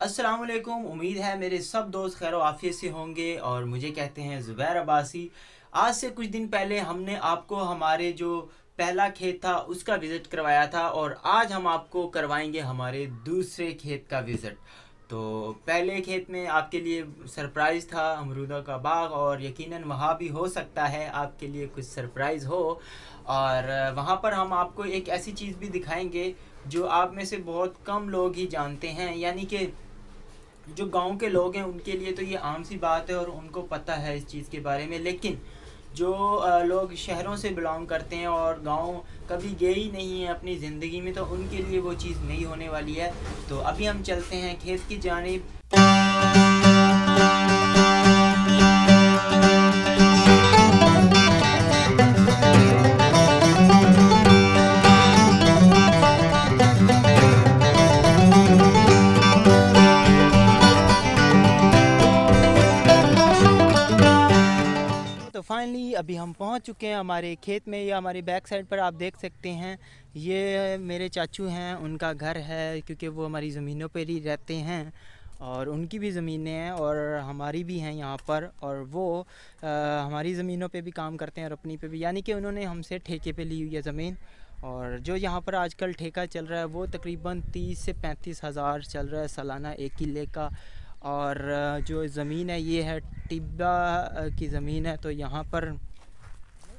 अस्सलाम वालेकुम। उम्मीद है मेरे सब दोस्त खैर आफियत से होंगे और मुझे कहते हैं ज़ुबैर अब्बासी। आज से कुछ दिन पहले हमने आपको हमारे जो पहला खेत था उसका विज़िट करवाया था और आज हम आपको करवाएंगे हमारे दूसरे खेत का विज़िट। तो पहले खेत में आपके लिए सरप्राइज़ था अमरूदा का बाग और यकीनन वहाँ भी हो सकता है आपके लिए कुछ सरप्राइज़ हो। और वहाँ पर हम आपको एक ऐसी चीज़ भी दिखाएंगे जो आप में से बहुत कम लोग ही जानते हैं, यानी कि जो गांव के लोग हैं उनके लिए तो ये आम सी बात है और उनको पता है इस चीज़ के बारे में, लेकिन जो लोग शहरों से बिलोंग करते हैं और गांव कभी गए ही नहीं हैं अपनी ज़िंदगी में, तो उनके लिए वो चीज़ नहीं होने वाली है। तो अभी हम चलते हैं खेत की जानिब। तो फाइनली अभी हम पहुंच चुके हैं हमारे खेत में। या हमारी बैक साइड पर आप देख सकते हैं, ये मेरे चाचू हैं, उनका घर है, क्योंकि वो हमारी ज़मीनों पर ही रहते हैं और उनकी भी ज़मीनें हैं और हमारी भी हैं यहाँ पर। और वो हमारी ज़मीनों पे भी काम करते हैं और अपनी पे भी, यानी कि उन्होंने हमसे ठेके पे ली हुई है ज़मीन। और जो यहाँ पर आजकल ठेका चल रहा है वो तकरीबन 30 से 35 हज़ार चल रहा है सालाना एक किले का। और जो ज़मीन है ये है टिब्बा की ज़मीन है, तो यहाँ पर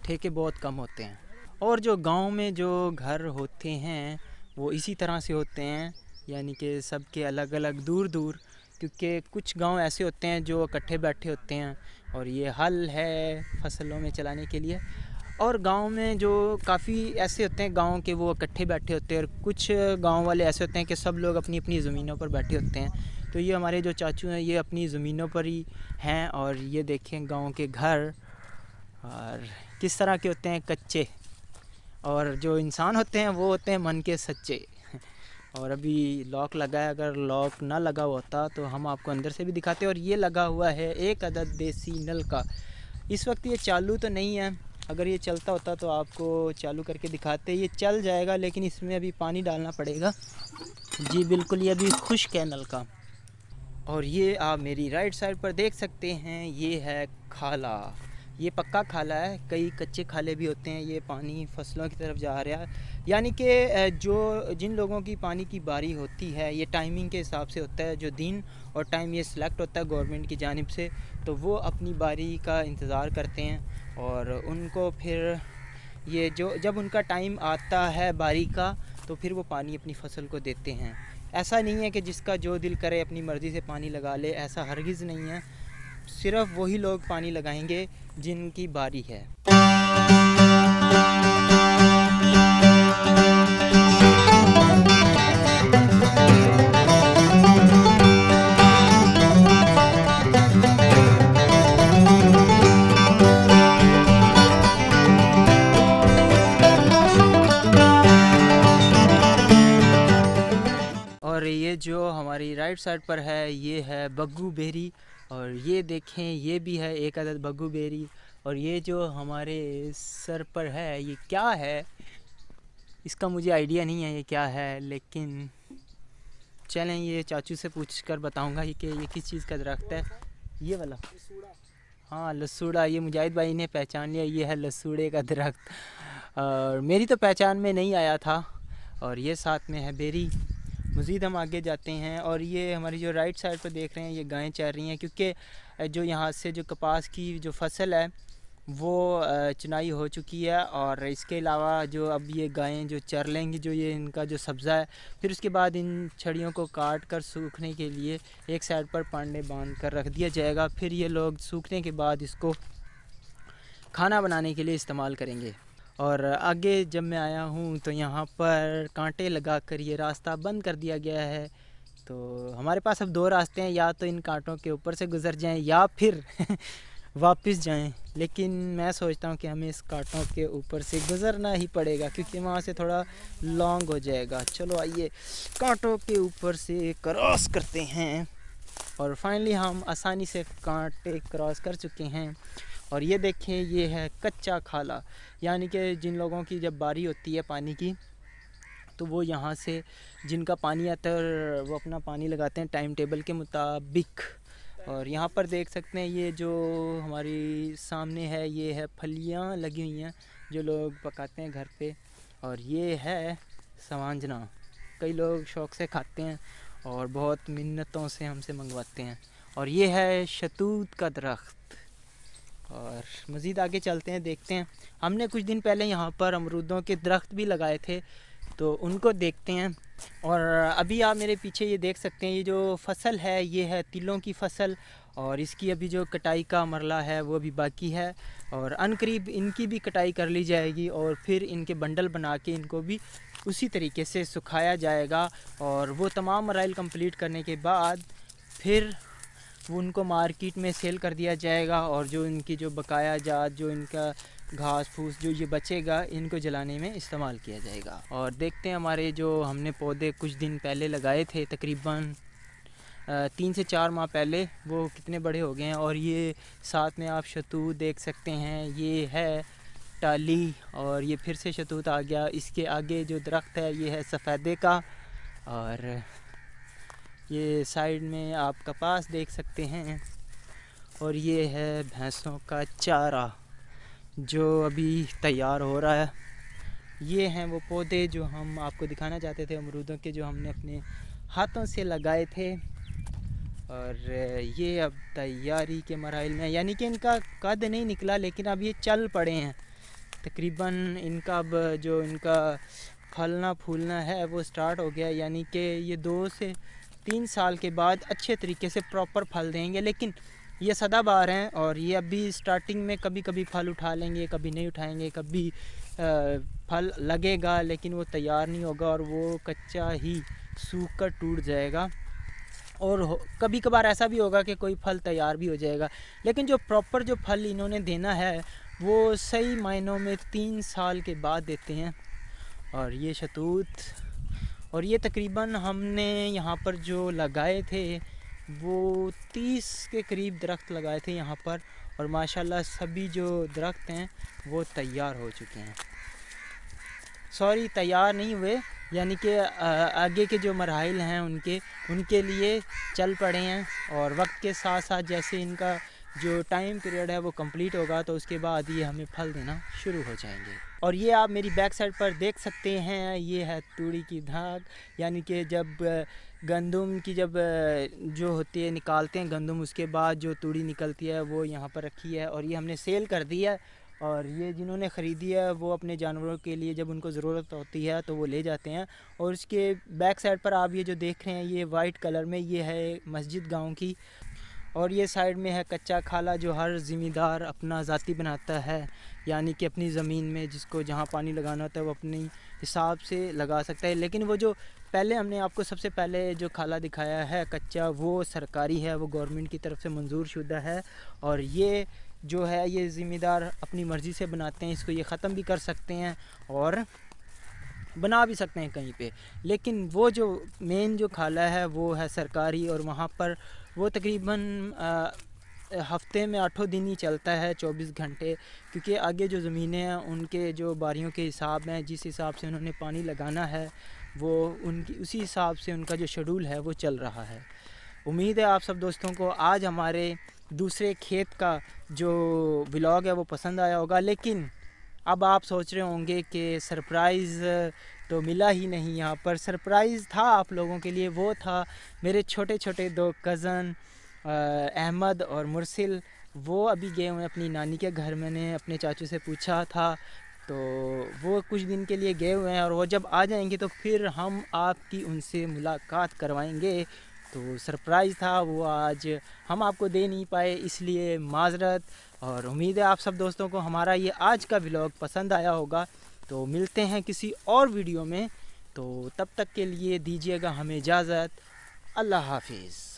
ठेके बहुत कम होते हैं। और जो गांव में जो घर होते हैं वो इसी तरह से होते हैं, यानी कि सबके अलग अलग दूर दूर, क्योंकि कुछ गांव ऐसे होते हैं जो इकट्ठे बैठे होते हैं और ये हल है फसलों में चलाने के लिए। और गांव में जो काफ़ी ऐसे होते हैं गांव के वो इकट्ठे बैठे होते हैं, और कुछ गांव वाले ऐसे होते हैं कि सब लोग अपनी अपनी ज़मीनों पर बैठे होते हैं। तो ये हमारे जो चाचू हैं ये अपनी ज़मीनों पर ही हैं। और ये देखें गांव के घर और किस तरह के होते हैं, कच्चे। और जो इंसान होते हैं वो होते हैं मन के सच्चे। और अभी लॉक लगा है, अगर लॉक ना लगा होता तो हम आपको अंदर से भी दिखाते। और ये लगा हुआ है एक अदद देसी नल का। इस वक्त ये चालू तो नहीं है, अगर ये चलता होता तो आपको चालू करके दिखाते। ये चल जाएगा लेकिन इसमें अभी पानी डालना पड़ेगा। जी बिल्कुल, ये अभी खुश्क है नल का। और ये आप मेरी राइट साइड पर देख सकते हैं, ये है खाला। ये पक्का खाला है, कई कच्चे खाले भी होते हैं। ये पानी फसलों की तरफ जा रहा है, यानी कि जो जिन लोगों की पानी की बारी होती है ये टाइमिंग के हिसाब से होता है। जो दिन और टाइम ये सिलेक्ट होता है गवर्नमेंट की जानिब से, तो वो अपनी बारी का इंतज़ार करते हैं और उनको फिर ये जो जब उनका टाइम आता है बारी का तो फिर वो पानी अपनी फसल को देते हैं। ऐसा नहीं है कि जिसका जो दिल करे अपनी मर्ज़ी से पानी लगा ले, ऐसा हरगिज़ नहीं है। सिर्फ़ वही लोग पानी लगाएंगे जिनकी बारी है। और ये जो हमारी राइट साइड पर है ये है बग्गू बेरी। और ये देखें ये भी है एक अदद बग्गू बेरी। और ये जो हमारे सर पर है ये क्या है, इसका मुझे आइडिया नहीं है ये क्या है, लेकिन चलें ये चाचू से पूछ कर बताऊँगा कि ये किस चीज़ का दरख्त है। ये वाला, हाँ लसूड़ा। ये मुजाहिद भाई ने पहचान लिया, ये है लसूड़े का दरख्त। और मेरी तो पहचान में नहीं आया था। और ये साथ में है बेरी। मज़ीद हम आगे जाते हैं और ये हमारी जो राइट साइड पर देख रहे हैं ये गायें चर रही हैं, क्योंकि जो यहाँ से जो कपास की जो फसल है वो चुनाई हो चुकी है। और इसके अलावा जो अब ये गायें जो चर लेंगी, जो ये इनका जो सब्ज़ा है, फिर उसके बाद इन छड़ियों को काट कर सूखने के लिए एक साइड पर पांडे बांध कर रख दिया जाएगा। फिर ये लोग सूखने के बाद इसको खाना बनाने के लिए इस्तेमाल करेंगे। और आगे जब मैं आया हूँ तो यहाँ पर कांटे लगा कर ये रास्ता बंद कर दिया गया है। तो हमारे पास अब दो रास्ते हैं, या तो इन कांटों के ऊपर से गुज़र जाएं या फिर वापस जाएं। लेकिन मैं सोचता हूँ कि हमें इस कांटों के ऊपर से गुज़रना ही पड़ेगा, क्योंकि वहाँ से थोड़ा लॉन्ग हो जाएगा। चलो आइए कांटों के ऊपर से क्रॉस करते हैं। और फाइनली हम आसानी से कांटे क्रॉस कर चुके हैं। और ये देखें ये है कच्चा खाला, यानी कि जिन लोगों की जब बारी होती है पानी की तो वो यहाँ से जिनका पानी आता है वो अपना पानी लगाते हैं टाइम टेबल के मुताबिक। और यहाँ पर देख सकते हैं ये जो हमारी सामने है ये है फलियाँ लगी हुई हैं जो लोग पकाते हैं घर पे। और ये है सवांजना, कई लोग शौक़ से खाते हैं और बहुत मिन्नतों से हमसे मंगवाते हैं। और ये है शतूत का दरख्त। और मज़ीद आगे चलते हैं, देखते हैं। हमने कुछ दिन पहले यहाँ पर अमरूदों के दरख्त भी लगाए थे तो उनको देखते हैं। और अभी आप मेरे पीछे ये देख सकते हैं ये जो फसल है ये है तिलों की फसल और इसकी अभी जो कटाई का मरला है वो अभी बाकी है। और अनकरीब इनकी भी कटाई कर ली जाएगी और फिर इनके बंडल बना के इनको भी उसी तरीके से सुखाया जाएगा। और वो तमाम मराइल कंप्लीट करने के बाद फिर वो उनको मार्केट में सेल कर दिया जाएगा। और जो इनकी जो बकाया जात जो इनका घास फूस जो ये बचेगा इनको जलाने में इस्तेमाल किया जाएगा। और देखते हैं हमारे जो हमने पौधे कुछ दिन पहले लगाए थे तकरीबन 3 से 4 माह पहले वो कितने बड़े हो गए हैं। और ये साथ में आप शतूत देख सकते हैं, ये है टाली और ये फिर से शतूत आ गया। इसके आगे जो दरख्त है ये है सफ़ेदे का। और ये साइड में आप कपास देख सकते हैं। और ये है भैंसों का चारा जो अभी तैयार हो रहा है। ये हैं वो पौधे जो हम आपको दिखाना चाहते थे अमरूदों के, जो हमने अपने हाथों से लगाए थे। और ये अब तैयारी के मराइल में, यानी कि इनका कद नहीं निकला लेकिन अब ये चल पड़े हैं। तकरीबन इनका अब जो इनका फलना फूलना है वो स्टार्ट हो गया, यानी कि ये 2 से 3 साल के बाद अच्छे तरीके से प्रॉपर फल देंगे। लेकिन ये सदाबहार हैं और ये अभी स्टार्टिंग में कभी कभी फल उठा लेंगे, कभी नहीं उठाएंगे, कभी फल लगेगा लेकिन वो तैयार नहीं होगा और वो कच्चा ही सूख कर टूट जाएगा। और कभी कभार ऐसा भी होगा कि कोई फल तैयार भी हो जाएगा। लेकिन जो प्रॉपर जो फल इन्होंने देना है वो सही मायनों में 3 साल के बाद देते हैं। और ये शतूत, और ये तकरीबन हमने यहाँ पर जो लगाए थे वो 30 के करीब दरख्त लगाए थे यहाँ पर। और माशाल्लाह सभी जो दरख्त हैं वो तैयार हो चुके हैं। सॉरी, तैयार नहीं हुए, यानी कि आगे के जो मराहिल हैं उनके लिए चल पड़े हैं। और वक्त के साथ साथ जैसे इनका जो टाइम पीरियड है वो कंप्लीट होगा तो उसके बाद ये हमें फल देना शुरू हो जाएंगे। और ये आप मेरी बैक साइड पर देख सकते हैं, ये है तूड़ी की धाक, यानी कि जब गंदम की जब जो होती है निकालते हैं गंदम, उसके बाद जो तूड़ी निकलती है वो यहाँ पर रखी है। और ये हमने सेल कर दी है। और ये जिन्होंने ख़रीदी है वो अपने जानवरों के लिए जब उनको ज़रूरत होती है तो वो ले जाते हैं। और उसके बैक साइड पर आप ये जो देख रहे हैं ये वाइट कलर में ये है मस्जिद गांव की। और ये साइड में है कच्चा खाला जो हर ज़मींदार अपना ज़ाती बनाता है, यानी कि अपनी ज़मीन में जिसको जहाँ पानी लगाना होता है वो अपनी हिसाब से लगा सकता है। लेकिन वो जो पहले हमने आपको सबसे पहले जो खाला दिखाया है कच्चा, वो सरकारी है, वो गवर्नमेंट की तरफ से मंजूर शुदा है। और ये जो है ये ज़िम्मेदार अपनी मर्ज़ी से बनाते हैं, इसको ये ख़त्म भी कर सकते हैं और बना भी सकते हैं कहीं पे। लेकिन वो जो मेन जो खाला है वो है सरकारी और वहाँ पर वो तकरीबन हफ्ते में 8 दिन ही चलता है, 24 घंटे, क्योंकि आगे जो ज़मीनें हैं उनके जो बारियों के हिसाब हैं, जिस हिसाब से उन्होंने पानी लगाना है वो उनकी उसी हिसाब से उनका जो शेड्यूल है वो चल रहा है। उम्मीद है आप सब दोस्तों को आज हमारे दूसरे खेत का जो व्लॉग है वो पसंद आया होगा। लेकिन अब आप सोच रहे होंगे कि सरप्राइज़ तो मिला ही नहीं। यहाँ पर सरप्राइज़ था आप लोगों के लिए, वो था मेरे छोटे छोटे 2 कज़न अहमद और मुरसिल। वो अभी गए हुए हैं अपनी नानी के घर। मैंने अपने चाचू से पूछा था तो वो कुछ दिन के लिए गए हुए हैं और वो जब आ जाएंगे तो फिर हम आपकी उनसे मुलाकात करवाएंगे। तो सरप्राइज़ था वो आज हम आपको दे नहीं पाए, इसलिए माज़रत। और उम्मीद है आप सब दोस्तों को हमारा ये आज का व्लॉग पसंद आया होगा। तो मिलते हैं किसी और वीडियो में, तो तब तक के लिए दीजिएगा हमें इजाज़त। अल्लाह हाफिज़।